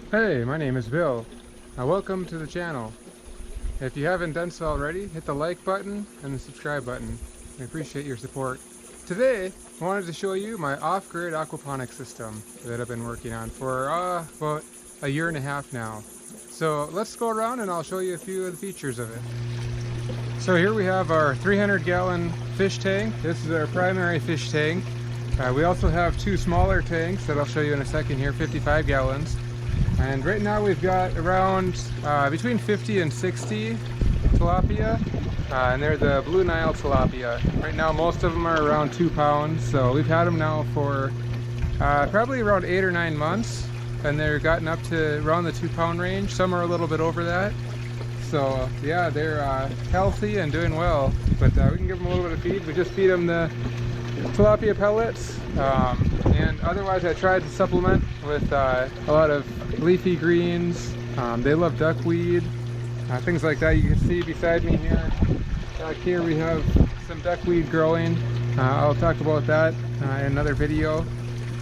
Hey, my name is Bill. Welcome to the channel. If you haven't done so already, hit the like button and the subscribe button. I appreciate your support. Today, I wanted to show you my off-grid aquaponics system that I've been working on for about a year and a half now. So let's go around and I'll show you a few of the features of it. So here we have our 300-gallon fish tank. This is our primary fish tank. We also have two smaller tanks that I'll show you in a second here, 55 gallons. And right now we've got around between 50 and 60 tilapia, and they're the Blue Nile tilapia. Right now most of them are around 2 pounds, so we've had them now for probably around 8 or 9 months, and they're gotten up to around the 2 pound range. Some are a little bit over that. So yeah, they're healthy and doing well, but we can give them a little bit of feed. We just feed them the tilapia pellets, and otherwise I tried to supplement with a lot of leafy greens. They love duckweed, things like that. You can see beside me here, back here we have some duckweed growing. I'll talk about that in another video,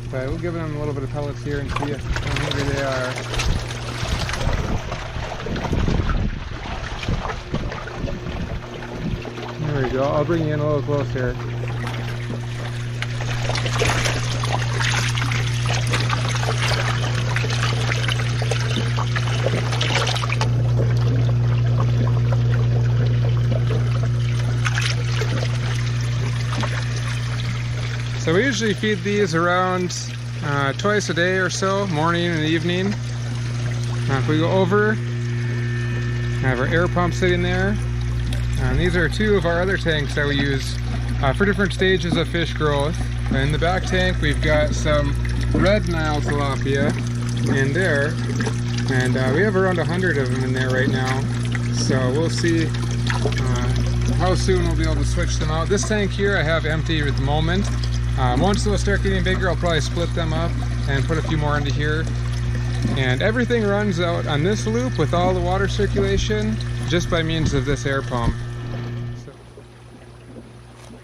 but we'll give them a little bit of pellets here and see how hungry they are. There we go. I'll bring you in a little closer. So we usually feed these around twice a day or so, morning and evening. If we go over, I have our air pump sitting there. And these are two of our other tanks that we use for different stages of fish growth. In the back tank we've got some red Nile tilapia in there, and we have around 100 of them in there right now. So we'll see how soon we'll be able to switch them out. This tank here I have empty at the moment. Once those start getting bigger, I'll probably split them up and put a few more into here. And everything runs out on this loop with all the water circulation just by means of this air pump.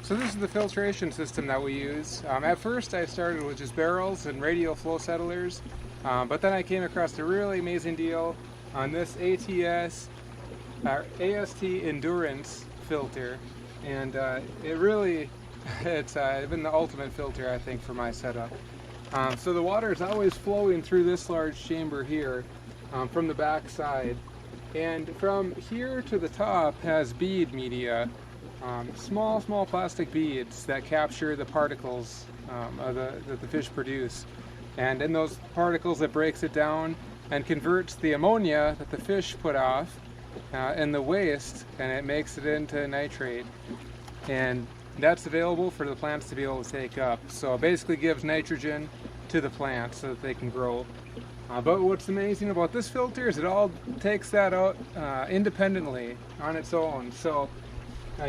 So this is the filtration system that we use. At first I started with just barrels and radial flow settlers, but then I came across a really amazing deal on this AST Endurance filter, and it's been the ultimate filter, I think, for my setup. So the water is always flowing through this large chamber here from the back side, and from here to the top has bead media, small plastic beads that capture the particles that the fish produce, and in those particles it breaks it down and converts the ammonia that the fish put off and the waste, and it makes it into nitrate, and that's available for the plants to be able to take up. So it basically gives nitrogen to the plants so that they can grow. But what's amazing about this filter is it all takes that out independently on its own. So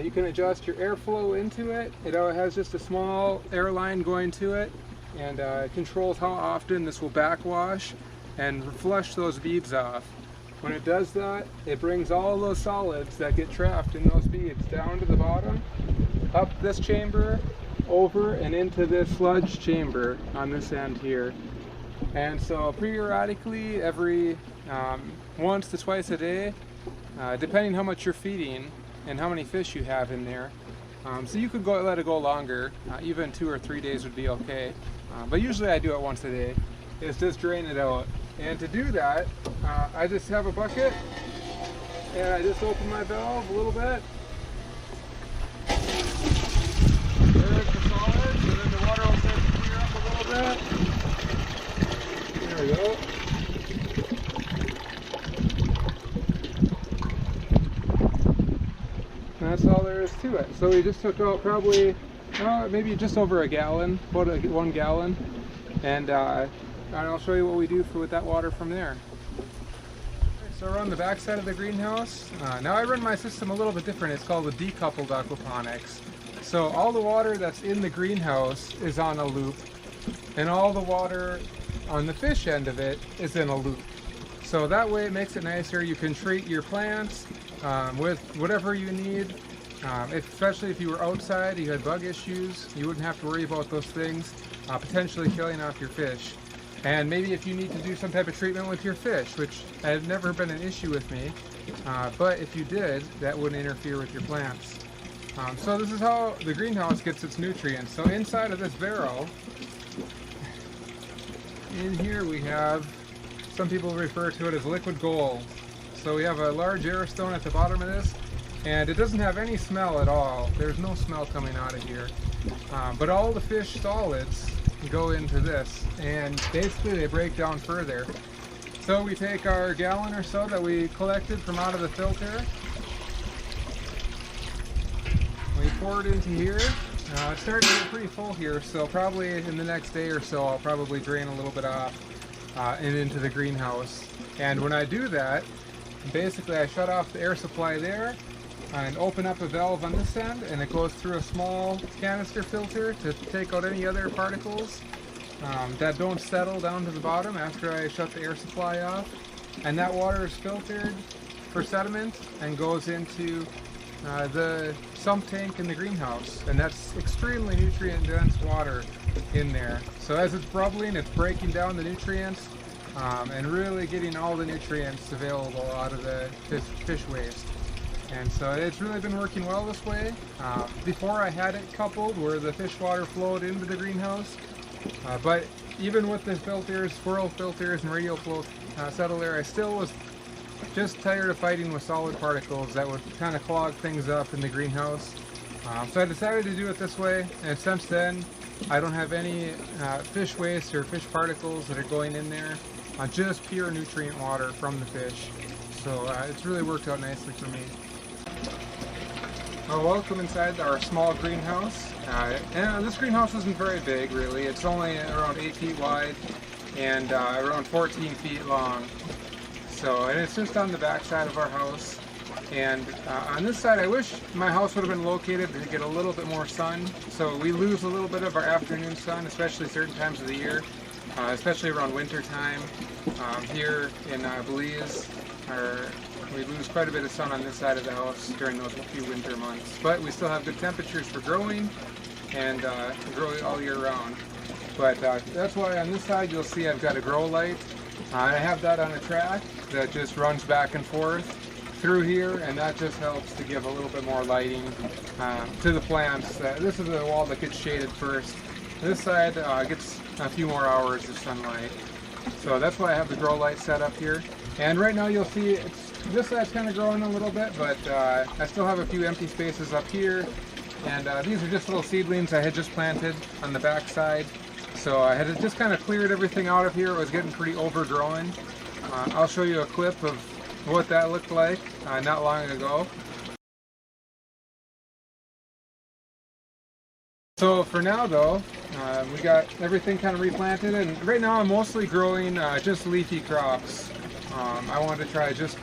you can adjust your airflow into it. It has just a small air line going to it, and it controls how often this will backwash and flush those beads off. When it does that, it brings all those solids that get trapped in those beads down to the bottom, up this chamber, over and into this sludge chamber on this end here. And so periodically, every once to twice a day, depending how much you're feeding and how many fish you have in there. So you could let it go longer, even 2 or 3 days would be okay. But usually I do it once a day, is just drain it out. And to do that, I just have a bucket, and I just open my valve a little bit. There's the solids, and then the water will start to clear up a little bit. There we go. And that's all there is to it. So we just took out probably, maybe just over a gallon, about 1 gallon, and I'll show you what we do with that water from there. So we're on the back side of the greenhouse. Now I run my system a little bit different. It's called the Decoupled Aquaponics. So all the water that's in the greenhouse is on a loop, and all the water on the fish end of it is in a loop. So that way it makes it nicer. You can treat your plants with whatever you need. Especially if you were outside, you had bug issues, you wouldn't have to worry about those things potentially killing off your fish. And maybe if you need to do some type of treatment with your fish, which has never been an issue with me, but if you did, that wouldn't interfere with your plants. So this is how the greenhouse gets its nutrients. So inside of this barrel, in here we have, some people refer to it as liquid gold. So we have a large airstone at the bottom of this, and it doesn't have any smell at all. There's no smell coming out of here. But all the fish solids go into this, and basically they break down further. So we take our gallon or so that we collected from out of the filter, we pour it into here. It's starting to get pretty full here, so probably in the next day or so I'll probably drain a little bit off and into the greenhouse. And when I do that, basically I shut off the air supply there and open up a valve on this end, and it goes through a small canister filter to take out any other particles that don't settle down to the bottom after I shut the air supply off. And that water is filtered for sediment and goes into the sump tank in the greenhouse, and that's extremely nutrient dense water in there. So as it's bubbling, it's breaking down the nutrients and really getting all the nutrients available out of the fish waste. And so it's really been working well this way. Before I had it coupled where the fish water flowed into the greenhouse, but even with the filters, swirl filters and radial flow settle air, I still was just tired of fighting with solid particles that would kind of clog things up in the greenhouse. So I decided to do it this way, and since then I don't have any fish waste or fish particles that are going in there, just pure nutrient water from the fish. So it's really worked out nicely for me. Welcome inside our small greenhouse. And this greenhouse isn't very big really, it's only around 8 feet wide and around 14 feet long. So, and it's just on the back side of our house. And on this side, I wish my house would have been located to get a little bit more sun. So we lose a little bit of our afternoon sun, especially certain times of the year, especially around winter time. Here in Belize, we lose quite a bit of sun on this side of the house during those few winter months. But we still have good temperatures for growing and grow all year round. But that's why on this side you'll see I've got a grow light. I have that on a track that just runs back and forth through here, and that just helps to give a little bit more lighting to the plants. This is the wall that gets shaded first. This side gets a few more hours of sunlight. So that's why I have the grow light set up here. And right now you'll see this side's kind of growing a little bit, but I still have a few empty spaces up here. And these are just little seedlings I had just planted on the back side. So I had just kind of cleared everything out of here. It was getting pretty overgrown. I'll show you a clip of what that looked like not long ago. So for now though, we got everything kind of replanted, and right now I'm mostly growing just leafy crops. I wanted to try just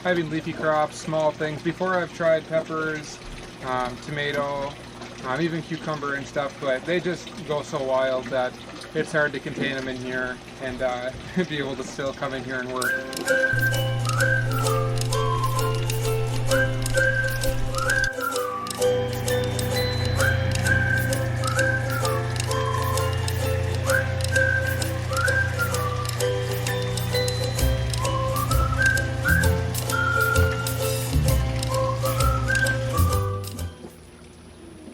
having leafy crops, small things. Before I've tried peppers, tomato, even cucumber and stuff, but they just go so wild that it's hard to contain them in here and be able to still come in here and work.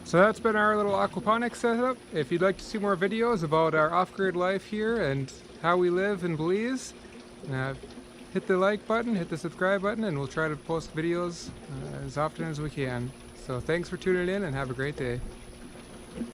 So that's been our little aquaponics setup. If you'd like to see more videos about our off-grid life here and how we live in Belize, hit the like button, hit the subscribe button, and we'll try to post videos as often as we can. So thanks for tuning in and have a great day.